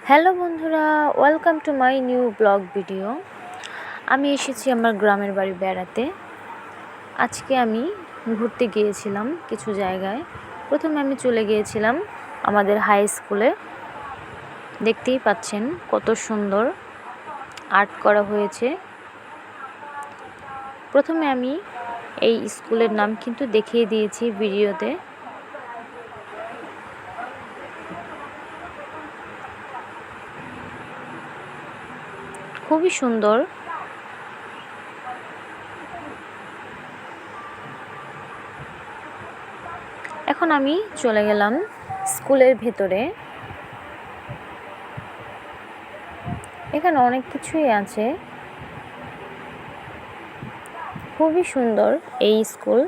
Hello বন্ধুরা, welcome to my new blog video. আমি এসেছি আমার গ্রামের বাড়ি বেড়াতে। আজকে আমি ঘুরতে গিয়েছিলাম কিছু জায়গায়। প্রথমে আমি চলে গিয়েছিলাম আমাদের হাই স্কুলে। দেখতেই পাচ্ছেন কত সুন্দর আর্ট করা হয়েছে। প্রথমে আমি এই স্কুলের নাম কিন্তু দেখিয়ে দিয়েছি ভিডিওতে। খুবই সুন্দর। এখন আমি চলে গেলাম স্কুলের ভেতরে। এখানে অনেক কিছুই আছে। খুবই সুন্দর এই স্কুল।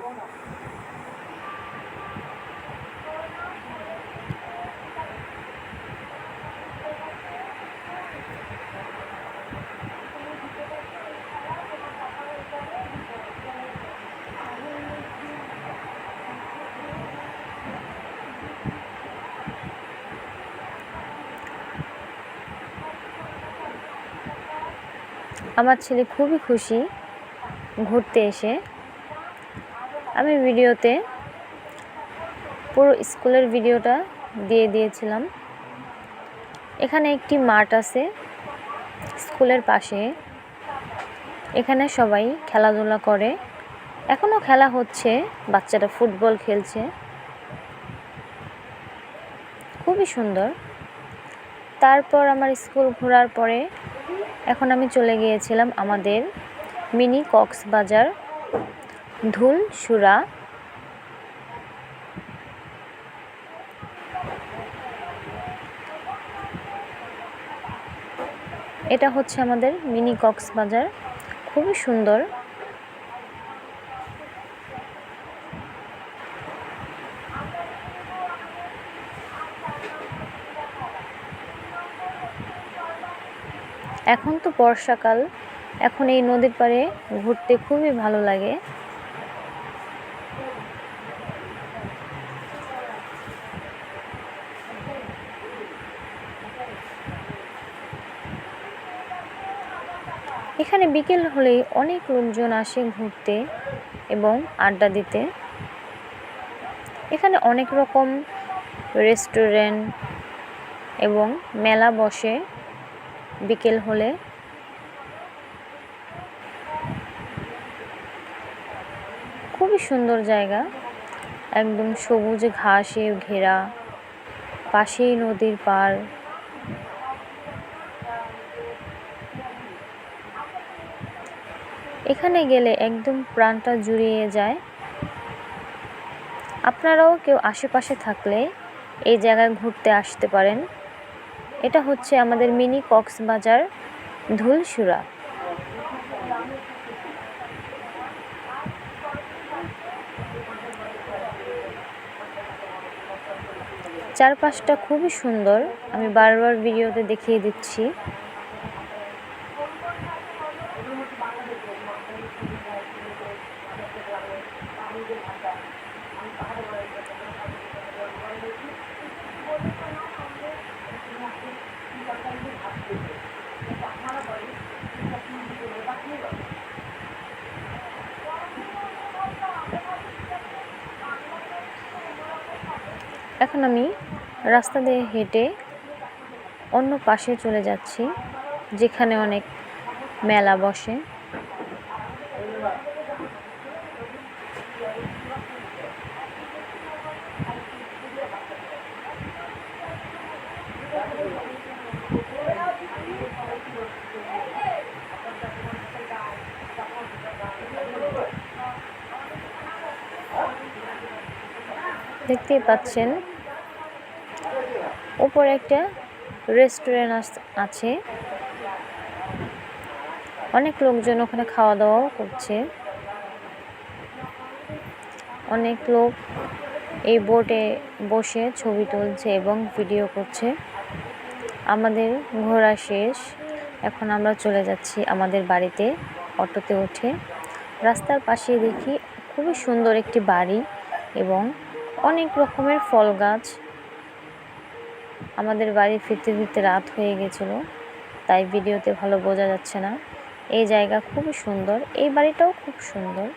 আমার ছেলে খুবই খুশি ঘুরতে এসে। আমি ভিডিওতে পুরো স্কুলের ভিডিওটা দিয়ে দিয়েছিলাম। এখানে একটি মাঠ আছে স্কুলের পাশে। এখানে সবাই খেলাধুলা করে। এখনও খেলা হচ্ছে, বাচ্চারা ফুটবল খেলছে। খুবই সুন্দর। তারপর আমার স্কুল ঘোরার পরে এখন আমি চলে গিয়েছিলাম আমাদের মিনি কক্সবাজার ধুলসুরা। এটা হচ্ছে আমাদের মিনি কক্সবাজার। খুবই সুন্দর। এখন তো বর্ষাকাল, এখন এই নদীর পাড়ে ঘুরতে খুবই ভালো লাগে। এখানে বিকেল হলেই অনেক লোকজন আসে ঘুরতে এবং আড্ডা দিতে। এখানে অনেক রকম রেস্টুরেন্ট এবং মেলা বসে বিকেল হলে। খুবই সুন্দর জায়গা, একদম সবুজ ঘাসে ঘেরা, পাশেই নদীর পাড়। এখানে গেলে একদম প্রাণটা জুড়িয়ে যায়। আপনারাও কেউ আশেপাশে থাকলে এই জায়গায় ঘুরতে আসতে পারেন। এটা হচ্ছে আমাদের মিনি কক্সবাজার ধুলসুরা। চারপাশটা খুবই সুন্দর। আমি বারবার ভিডিওতে দেখিয়ে দিচ্ছি। এখন আমি রাস্তা দিয়ে হেঁটে অন্য পাশে চলে যাচ্ছি, যেখানে অনেক মেলা বসে। দেখতেই পাচ্ছেন উপরে একটা রেস্টুরেন্ট আছে। অনেক লোকজন ওখানে খাওয়া দাওয়াও করছে। অনেক লোক এই বোটে বসে ছবি তুলছে এবং ভিডিও করছে। আমাদের ঘোরা শেষ, এখন আমরা চলে যাচ্ছি আমাদের বাড়িতে অটোতে উঠে। রাস্তার পাশে দেখি খুবই সুন্দর একটি বাড়ি এবং অনেক রকমের ফল গাছ। আমাদের বাড়ি ফিরতে ফিরতে রাত হয়ে গেছিলো, তাই ভিডিওতে ভালো বোঝা যাচ্ছে না। এই জায়গা খুবই সুন্দর, এই বাড়িটাও খুব সুন্দর।